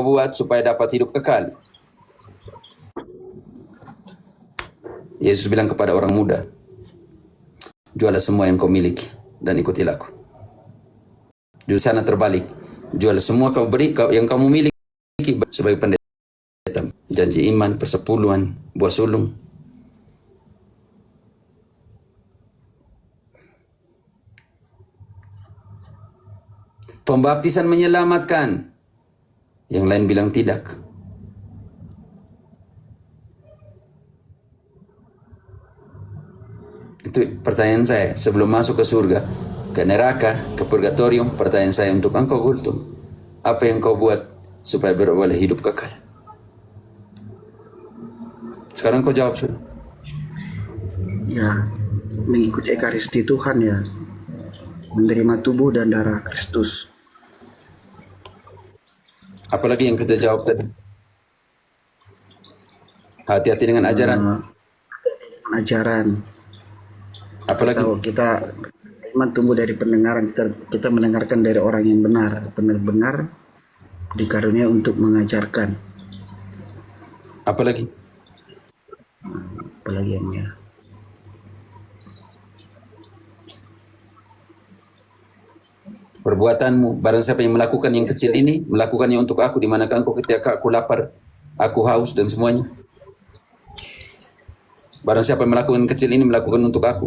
buat supaya dapat hidup kekal? Yesus bilang kepada orang muda, jualah semua yang kau miliki dan ikutilah aku. Di sana terbalik, jual semua kau beri yang kamu miliki sebagai pendeta. Janji iman, persepuluhan, buah sulung. Pembaptisan menyelamatkan. Yang lain bilang tidak. Itu pertanyaan saya sebelum masuk ke surga, ke neraka, ke purgatorium. Pertanyaan saya untuk engkau, Gultom, apa yang kau buat supaya beroleh hidup kekal? Sekarang kau jawab sudah. Ya, mengikuti ekaristi Tuhan ya, menerima tubuh dan darah Kristus. Apalagi yang kita jawab tadi? Hati-hati dengan ajaran. Ajaran. Apalagi Kalau kita iman tumbuh dari pendengaran, kita mendengarkan dari orang yang benar, benar-benar dikarunia untuk mengajarkan. apalagi Apalagi yang ya. perbuatanmu, barang siapa yang melakukan yang kecil ini, melakukannya untuk aku, di manakah engkau ketika aku lapar, aku haus dan semuanya. Barang siapa yang melakukan yang kecil ini, melakukan untuk aku.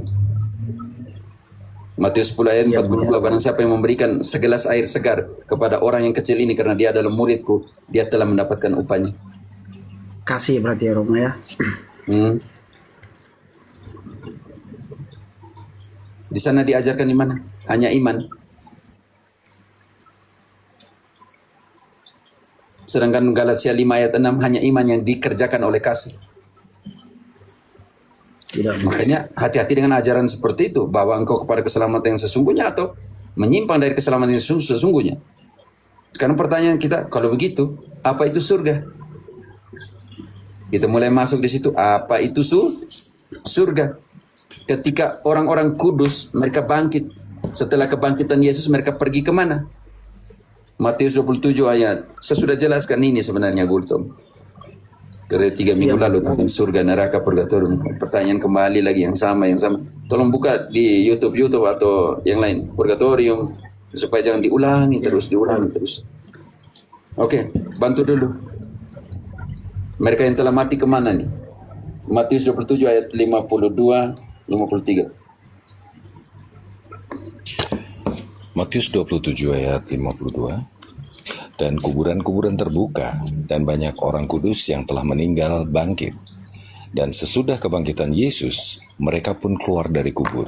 Matius 10 ayat 42, barang siapa yang memberikan segelas air segar kepada orang yang kecil ini karena dia adalah muridku, dia telah mendapatkan upahnya. Kasih berarti ya Roma ya. Di sana diajarkan di mana? Hanya iman. Sedangkan Galatia 5 ayat 6 hanya iman yang dikerjakan oleh kasih. Tidak. Makanya hati-hati dengan ajaran seperti itu, bahwa engkau kepada keselamatan yang sesungguhnya atau menyimpang dari keselamatan yang sesungguhnya. Sekarang pertanyaan kita, kalau begitu, apa itu surga? Kita mulai masuk di situ, apa itu surga? Ketika orang-orang kudus, mereka bangkit. Setelah kebangkitan Yesus, mereka pergi kemana? Matius 27 ayat. Saya sudah jelaskan ini sebenarnya, Gultom. Dari 3 minggu lalu tentang surga, neraka, purgatorium. Pertanyaan kembali lagi yang sama. Tolong buka di YouTube atau yang lain, purgatorium, supaya jangan diulangi terus. Oke, bantu dulu. Mereka yang telah mati kemana nih? Matius 27 ayat 52, 53. Matius 27 ayat 52. Dan kuburan-kuburan terbuka, dan banyak orang kudus yang telah meninggal bangkit. Dan sesudah kebangkitan Yesus, mereka pun keluar dari kubur,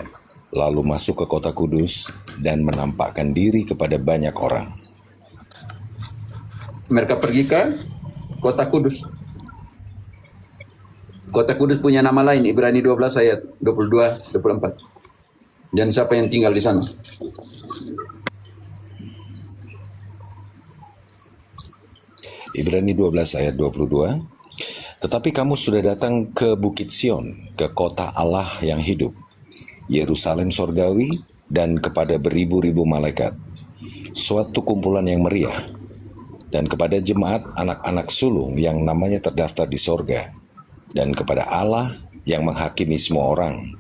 lalu masuk ke kota kudus, dan menampakkan diri kepada banyak orang. Mereka pergi ke kota kudus. Kota kudus punya nama lain, Ibrani 12 ayat 22, 24. Dan siapa yang tinggal di sana? Ibrani 12 ayat 22. Tetapi kamu sudah datang ke Bukit Sion, ke kota Allah yang hidup, Yerusalem sorgawi, dan kepada beribu-ribu malaikat, suatu kumpulan yang meriah, dan kepada jemaat anak-anak sulung yang namanya terdaftar di sorga, dan kepada Allah yang menghakimi semua orang,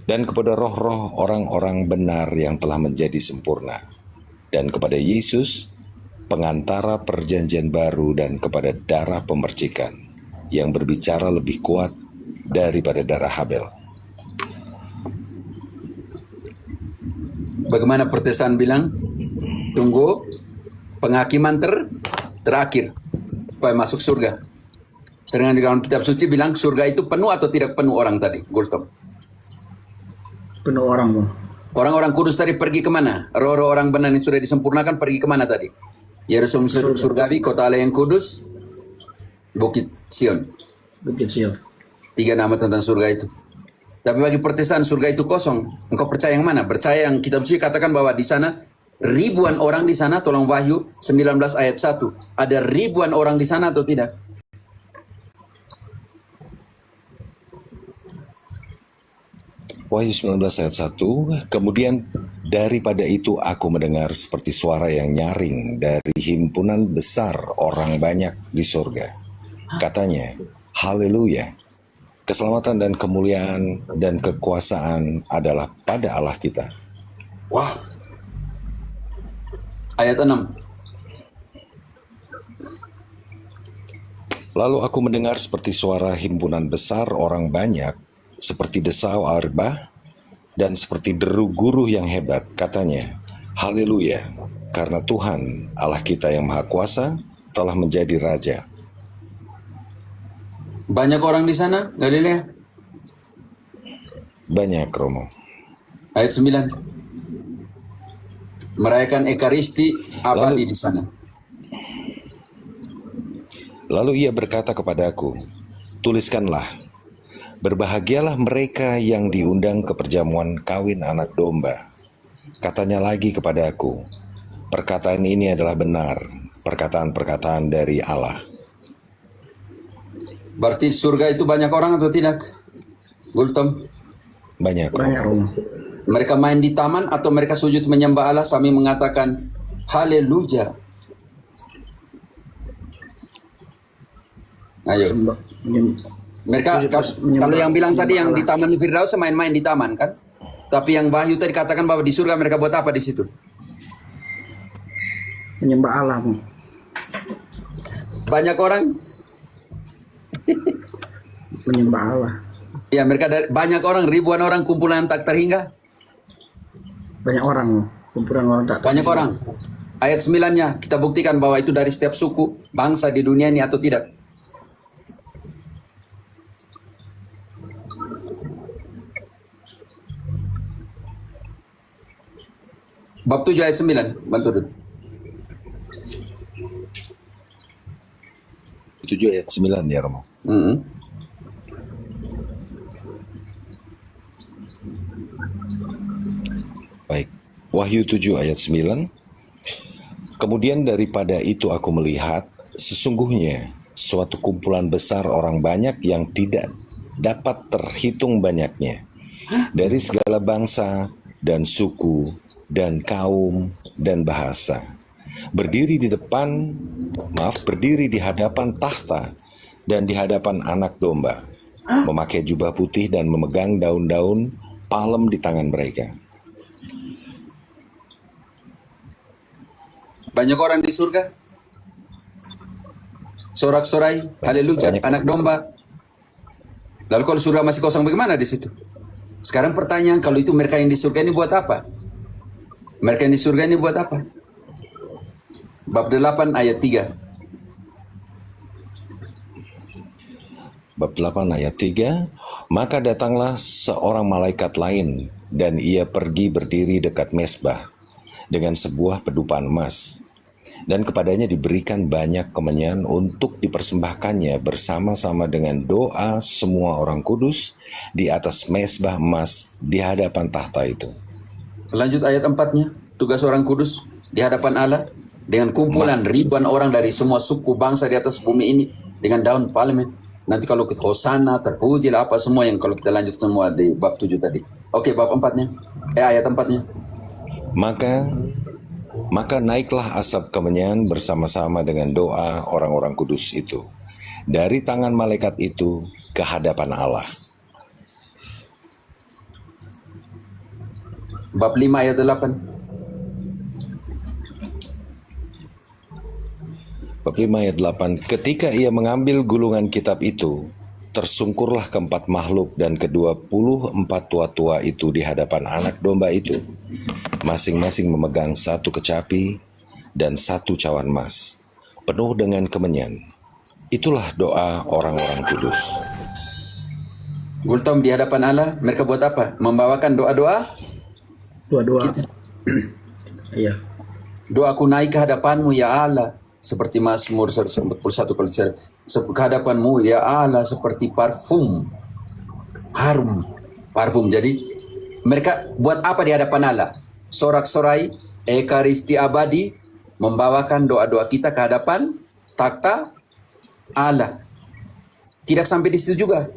dan kepada roh-roh orang-orang benar yang telah menjadi sempurna, dan kepada Yesus, pengantara perjanjian baru, dan kepada darah pemercikan yang berbicara lebih kuat daripada darah Habel. Bagaimana Protestan bilang? Tunggu penghakiman terakhir supaya masuk surga. Sedangkan di dalam kitab suci bilang surga itu penuh atau tidak penuh orang tadi, Gultom? Penuh orang, Bang. Orang-orang kudus tadi pergi kemana? Roh-roh orang benar yang sudah disempurnakan pergi kemana tadi? Yerusalem surgawi, kota Allah yang kudus, Bukit Sion. Bukit Sion. 3 nama tentang surga itu. Tapi bagi Protestan surga itu kosong. Engkau percaya yang mana? Percaya yang kitab suci katakan bahwa di sana ribuan orang di sana, tolong Wahyu 19 ayat 1. Ada ribuan orang di sana atau tidak? Wahyu 19 ayat 1, kemudian Daripada itu aku mendengar seperti suara yang nyaring dari himpunan besar orang banyak di surga. Katanya, haleluya, keselamatan dan kemuliaan dan kekuasaan adalah pada Allah kita. Wah. Ayat 6. Lalu aku mendengar seperti suara himpunan besar orang banyak, seperti desau arbah, dan seperti deru guru yang hebat. Katanya, haleluya, karena Tuhan Allah kita yang Maha Kuasa telah menjadi Raja. Banyak orang di sana, Galilea. Banyak, Romo. Ayat 9. Merayakan Ekaristi abadi di sana. Lalu ia berkata kepadaku, tuliskanlah, berbahagialah mereka yang diundang ke perjamuan kawin anak domba. Katanya lagi kepadaku, perkataan ini adalah benar, perkataan-perkataan dari Allah. Berarti surga itu banyak orang atau tidak? Gultom. Banyak, Banyak, Romo. Mereka main di taman atau mereka sujud menyembah Allah sambil mengatakan haleluya. Ayo. Mereka kalau yang bilang tadi yang di Taman Firdaus main-main di taman kan? Tapi yang Wahyu tadi katakan bahwa di surga mereka buat apa di situ? Menyembah Allah, Mo. Banyak orang. Menyembah Allah. Ya mereka banyak orang, ribuan orang, kumpulan tak terhingga. Banyak orang, Mo. Kumpulan orang tak. Banyak orang. Ayat 9-nya kita buktikan bahwa itu dari setiap suku, bangsa di dunia ini atau tidak. Bab 7 ayat 9, bantu dulu. 7 ayat 9 ya, Romo. Baik, Wahyu 7 ayat 9. Kemudian daripada itu aku melihat, sesungguhnya suatu kumpulan besar orang banyak yang tidak dapat terhitung banyaknya, dari segala bangsa dan suku dan kaum dan bahasa, berdiri di hadapan tahta dan di hadapan anak domba, memakai jubah putih dan memegang daun-daun palem di tangan mereka. Banyak orang di surga. Sorak-sorai, haleluya, Banyak. anak domba. Lalu kalau surga masih kosong bagaimana di situ? Sekarang pertanyaan, kalau itu mereka yang di surga ini buat apa? Mereka yang di surga ini buat apa? Bab 8 ayat 3. Bab 8 ayat 3, maka datanglah seorang malaikat lain dan ia pergi berdiri dekat mezbah dengan sebuah pedupaan emas, dan kepadanya diberikan banyak kemenyan untuk dipersembahkannya bersama-sama dengan doa semua orang kudus di atas mezbah emas di hadapan tahta itu. Lanjut ayat 4-nya. Tugas orang kudus di hadapan Allah dengan kumpulan ribuan orang dari semua suku bangsa di atas bumi ini dengan daun palem. Nanti kalau kita hosana, terpujilah apa semua yang kalau kita lanjut semua di bab 7 tadi. Oke, bab 4-nya. Ayat 4-nya. Maka naiklah asap kemenyan bersama-sama dengan doa orang-orang kudus itu dari tangan malaikat itu ke hadapan Allah. Bab 5 ayat 8. Bab 5 ayat 8. Ketika ia mengambil gulungan kitab itu, tersungkurlah keempat makhluk dan ke-24 tua-tua itu di hadapan anak domba itu, masing-masing memegang satu kecapi dan satu cawan emas, penuh dengan kemenyan. Itulah doa orang-orang kudus. Gultom di hadapan Allah, mereka buat apa? Membawakan doa-doa. Doa-doa. Iya. Doaku naik ke hadapanmu ya Allah, seperti Mazmur 141 ke hadapanmu ya Allah seperti parfum, harum, parfum. Jadi mereka buat apa di hadapan Allah? Sorak-sorai, ekaristi abadi, membawakan doa-doa kita ke hadapan takhta Allah. Tidak sampai di situ juga.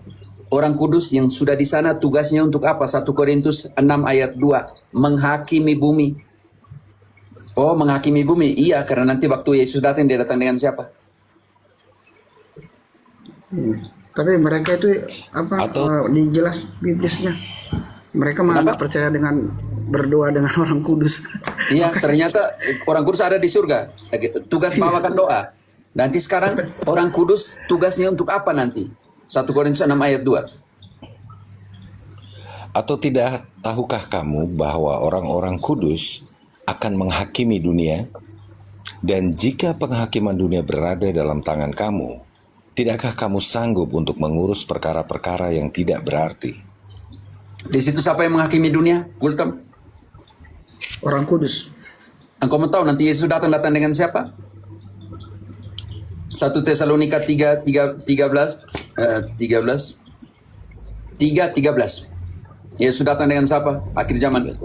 Orang kudus yang sudah di sana tugasnya untuk apa? 1 Korintus 6 ayat 2. Menghakimi bumi. Oh, menghakimi bumi. Iya, karena nanti waktu Yesus datang, dia datang dengan siapa? Tapi mereka itu apa dijelas biblisnya. Mereka malah nggak percaya dengan berdoa dengan orang kudus. Iya, ternyata orang kudus ada di surga. Tugas bawakan doa. Nanti sekarang orang kudus tugasnya untuk apa nanti? 1 Korintus 6 ayat 2. Atau tidak tahukah kamu bahwa orang-orang kudus akan menghakimi dunia? Dan jika penghakiman dunia berada dalam tangan kamu, tidakkah kamu sanggup untuk mengurus perkara-perkara yang tidak berarti? Di situ siapa yang menghakimi dunia? Gultom. Orang kudus. Engkau mau tahu nanti Yesus datang dengan siapa? 1 Tesalonika 13. Yesus datang dengan siapa? Akhir zaman.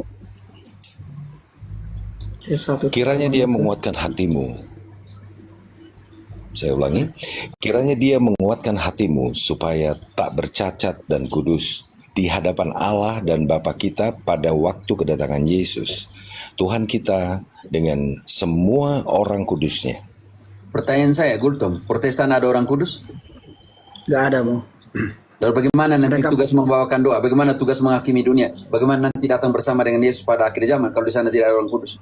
Kiranya dia menguatkan hatimu. Saya ulangi. Kiranya dia menguatkan hatimu supaya tak bercacat dan kudus di hadapan Allah dan Bapa kita pada waktu kedatangan Yesus, Tuhan kita dengan semua orang kudusnya. Pertanyaan saya, Gultom, Protestan ada orang kudus? Nggak ada, Bang. Lalu bagaimana nanti Mereka- tugas membawakan doa? Bagaimana tugas menghakimi dunia? Bagaimana nanti datang bersama dengan Yesus pada akhir zaman kalau di sana tidak ada orang kudus?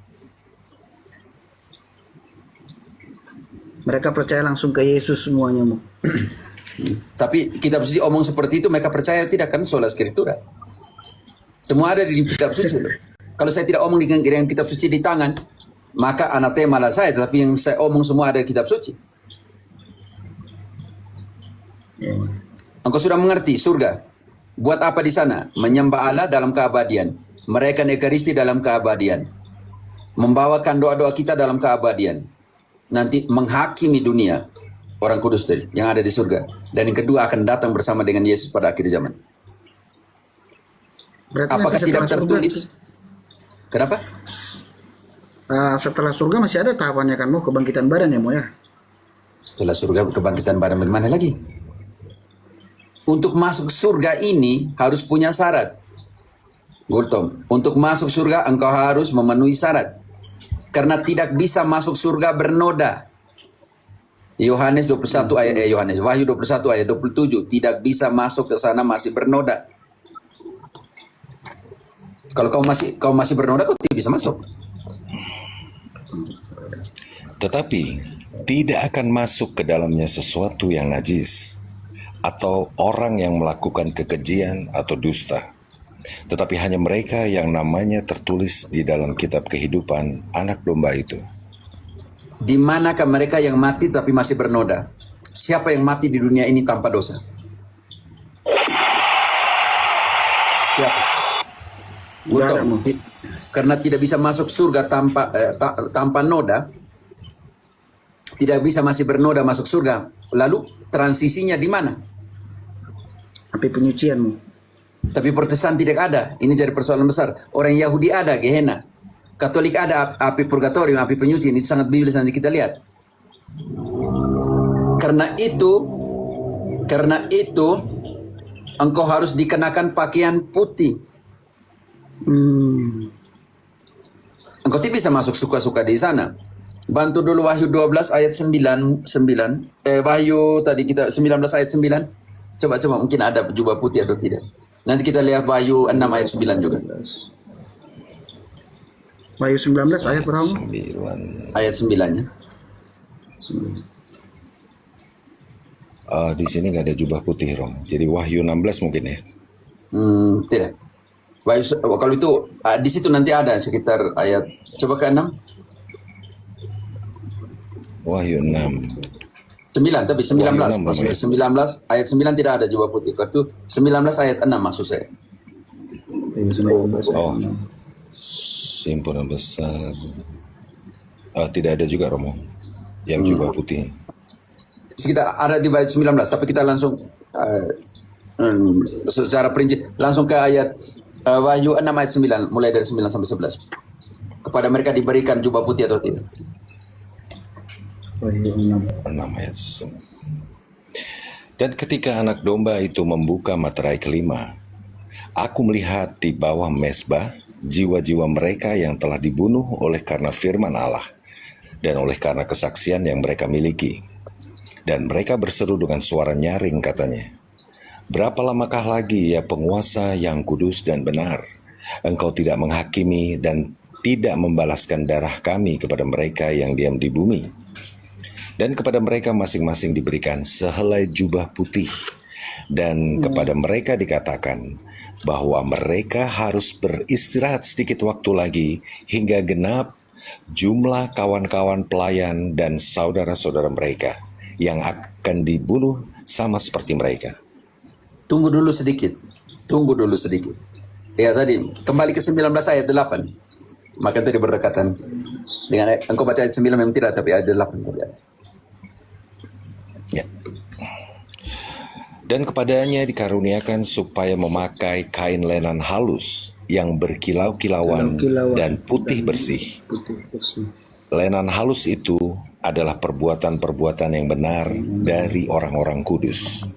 Mereka percaya langsung ke Yesus semuanya, Bang. Tapi kitab suci omong seperti itu, mereka percaya tidak kan sola skriptura. Semua ada di kitab suci. Kalau saya tidak omong dengan kitab suci di tangan, maka anatema lah saya. Tapi yang saya omong semua ada di kitab suci. Ya. Engkau sudah mengerti surga. Buat apa di sana? Menyembah Allah dalam keabadian. Merayakan Ekaristi dalam keabadian. Membawakan doa-doa kita dalam keabadian. Nanti menghakimi dunia. Orang kudus tadi yang ada di surga. Dan yang kedua akan datang bersama dengan Yesus pada akhir zaman. Berarti Apakah nanti tidak setelah surga, tertulis? Kenapa? setelah surga masih ada tahapannya kan, mau kebangkitan badan ya, mau ya. Setelah surga kebangkitan badan bagaimana lagi? Untuk masuk surga ini harus punya syarat. Gultom, untuk masuk surga engkau harus memenuhi syarat. Karena tidak bisa masuk surga bernoda. Yohanes 21 Wahyu 21 ayat 27, tidak bisa masuk ke sana masih bernoda. Kalau kau masih bernoda, kau tidak bisa masuk. Tetapi tidak akan masuk ke dalamnya sesuatu yang najis atau orang yang melakukan kekejian atau dusta. Tetapi hanya mereka yang namanya tertulis di dalam kitab kehidupan anak domba itu. Di manakah mereka yang mati tapi masih bernoda? Siapa yang mati di dunia ini tanpa dosa? Siapa? Nggak ada, Mo. Karena tidak bisa masuk surga tanpa noda, tidak bisa masih bernoda masuk surga. Lalu transisinya di mana? Api penyucian, Mo. Tapi Protestan tidak ada. Ini jadi persoalan besar. Orang Yahudi ada Gehenna. Katolik ada api purgatorium, api penyucian. Itu sangat biblis nanti kita lihat. Karena itu engkau harus dikenakan pakaian putih. Engkau tidak bisa masuk suka-suka di sana. Bantu dulu Wahyu 12 ayat 9. Wahyu tadi kita 19 ayat 9. Coba mungkin ada jubah putih atau tidak. Nanti kita lihat Wahyu 6 ayat 9 juga. Wahyu 19 ayat berapa? 9. Ayat 9-nya. Di sini nggak ada jubah putih, Rom. Jadi Wahyu 16 mungkin ya. Tidak. Kalau itu di situ nanti ada sekitar ayat, coba ke 6. Wahyu 6. 9 tapi 19. Wahyu 6, Maksudnya ya. 19 ayat 9 tidak ada jubah putih. Kalau itu 19 ayat 6 maksud saya. Oh, simpunan besar. Tidak ada juga, Romo, yang jubah putih. Sekitar ada di ayat 19, tapi kita langsung secara prinsip langsung ke ayat Wahyu 6 ayat 9, mulai dari 9 sampai 11. Kepada mereka diberikan jubah putih atau tidak? Wahyu 6. 6 ayat 9. Dan ketika anak domba itu membuka materai kelima, aku melihat di bawah mezbah jiwa-jiwa mereka yang telah dibunuh oleh karena firman Allah dan oleh karena kesaksian yang mereka miliki. Dan mereka berseru dengan suara nyaring katanya, "Berapa lamakah lagi ya penguasa yang kudus dan benar, engkau tidak menghakimi dan tidak membalaskan darah kami kepada mereka yang diam di bumi?" Dan kepada mereka masing-masing diberikan sehelai jubah putih, dan kepada mereka dikatakan bahwa mereka harus beristirahat sedikit waktu lagi hingga genap jumlah kawan-kawan pelayan dan saudara-saudara mereka yang akan dibunuh sama seperti mereka. Tunggu dulu sedikit. Ya tadi, kembali ke 19 ayat 8. Maka tadi berdekatan dengan engkau baca ayat 9 memang tidak, tapi ayat 8 tadi ada. Ya. Dan kepadanya dikaruniakan supaya memakai kain lenan halus yang berkilau-kilauan dan putih bersih. Lenan halus itu adalah perbuatan-perbuatan yang benar dari orang-orang kudus.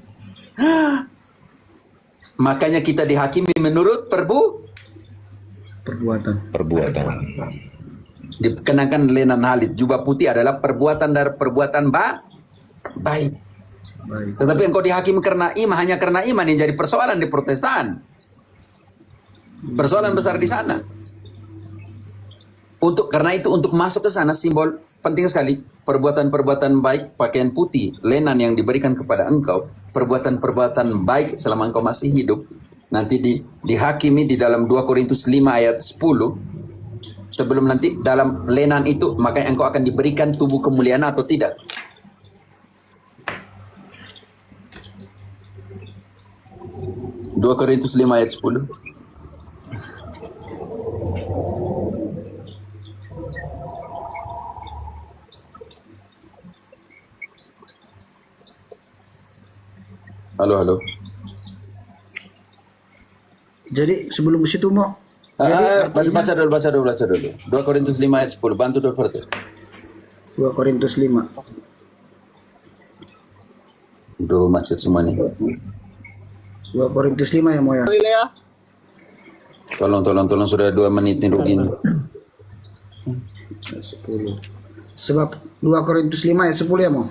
Makanya kita dihakimi menurut perbuatan. Dikenakan lenan halit. Jubah putih adalah perbuatan dari perbuatan baik. Tetapi engkau dihakimi karena iman, hanya karena iman yang jadi persoalan di Protestan. Persoalan besar di sana. Karena itu untuk masuk ke sana simbol penting sekali. Perbuatan-perbuatan baik, pakaian putih, lenan yang diberikan kepada engkau, perbuatan-perbuatan baik selama engkau masih hidup, nanti dihakimi di dalam 2 Korintus 5 ayat 10. Sebelum nanti dalam lenan itu, makanya engkau akan diberikan tubuh kemuliaan atau tidak. Dua Korintus 5 ayat 10. Halo. Jadi sebelum ke situ mau Baca dulu. 2 Korintus 5 ayat 10. Bantu Dr. 2 Korintus 5. Udah macet semua nih. 2 Korintus 5 ya mau ya. Tolong sudah 2 menit nih rugi. 10. Sebab 2 Korintus 5 ayat 10 ya mau.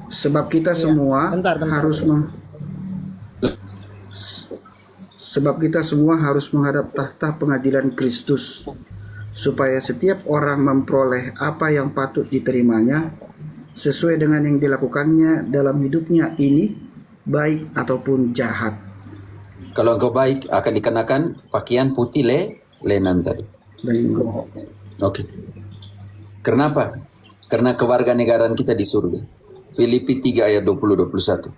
Sebab kita semua Sebab kita semua harus menghadap tahta pengadilan Kristus, supaya setiap orang memperoleh apa yang patut diterimanya sesuai dengan yang dilakukannya dalam hidupnya ini, baik ataupun jahat. Kalau engkau baik akan dikenakan pakaian putih lenan tadi. Oke. Kenapa? Karena kewarganegaraan kita di surga. Filipi 3 ayat 20-21.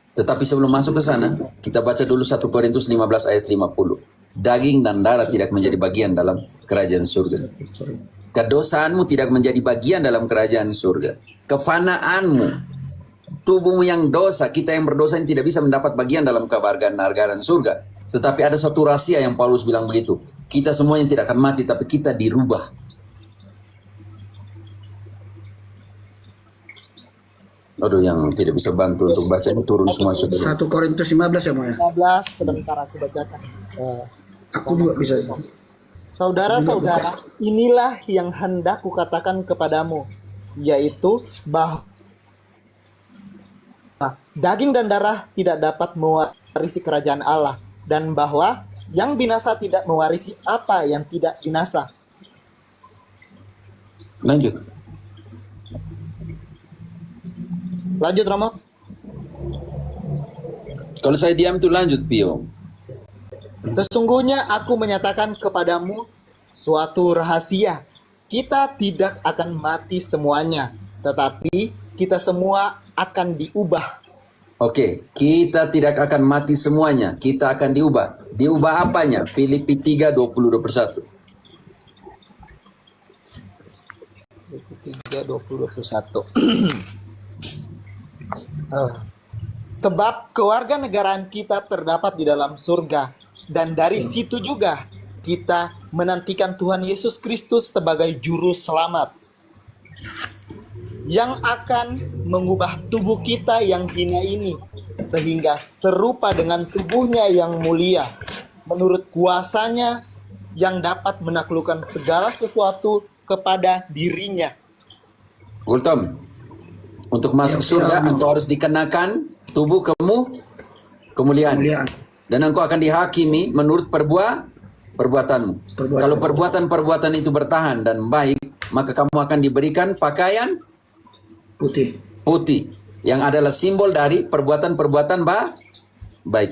Tetapi sebelum masuk ke sana, kita baca dulu 1 Korintus 15 ayat 50. Daging dan darah tidak menjadi bagian dalam kerajaan surga. Kedosaanmu tidak menjadi bagian dalam kerajaan surga. Kefanaanmu, tubuhmu yang dosa, kita yang berdosa ini tidak bisa mendapat bagian dalam kewarganegaraan surga. Tetapi ada satu rahasia yang Paulus bilang begitu. Kita semuanya tidak akan mati, tapi kita dirubah. Aduh, yang tidak bisa bantu untuk baca ini turun semua. 1 Korintus 15 ya Mo ya. 15 sebentar aku bacakan. Aku juga bisa. Saudara-saudara, inilah yang hendak kukatakan kepadamu, yaitu bahwa daging dan darah tidak dapat mewarisi kerajaan Allah, dan bahwa yang binasa tidak mewarisi apa yang tidak binasa. Lanjut Romo. Kalau saya diam itu lanjut, Pio. Sesungguhnya aku menyatakan kepadamu suatu rahasia. Kita tidak akan mati semuanya, tetapi kita semua akan diubah. Oke, kita tidak akan mati semuanya. Kita akan diubah. Diubah apanya? Filipi 3, 20-21. 3:20-21. Sebab kewarganegaraan kita terdapat di dalam surga, dan dari situ juga kita menantikan Tuhan Yesus Kristus sebagai juru selamat. yang akan mengubah tubuh kita yang hina ini sehingga serupa dengan tubuhnya yang mulia menurut kuasanya yang dapat menaklukkan segala sesuatu kepada dirinya. Gultom, untuk masuk surga engkau harus dikenakan tubuh kemuliaan. Dan engkau akan dihakimi menurut perbuatanmu. Kalau perbuatan-perbuatan itu bertahan dan baik, maka kamu akan diberikan pakaian putih yang adalah simbol dari perbuatan-perbuatan baik.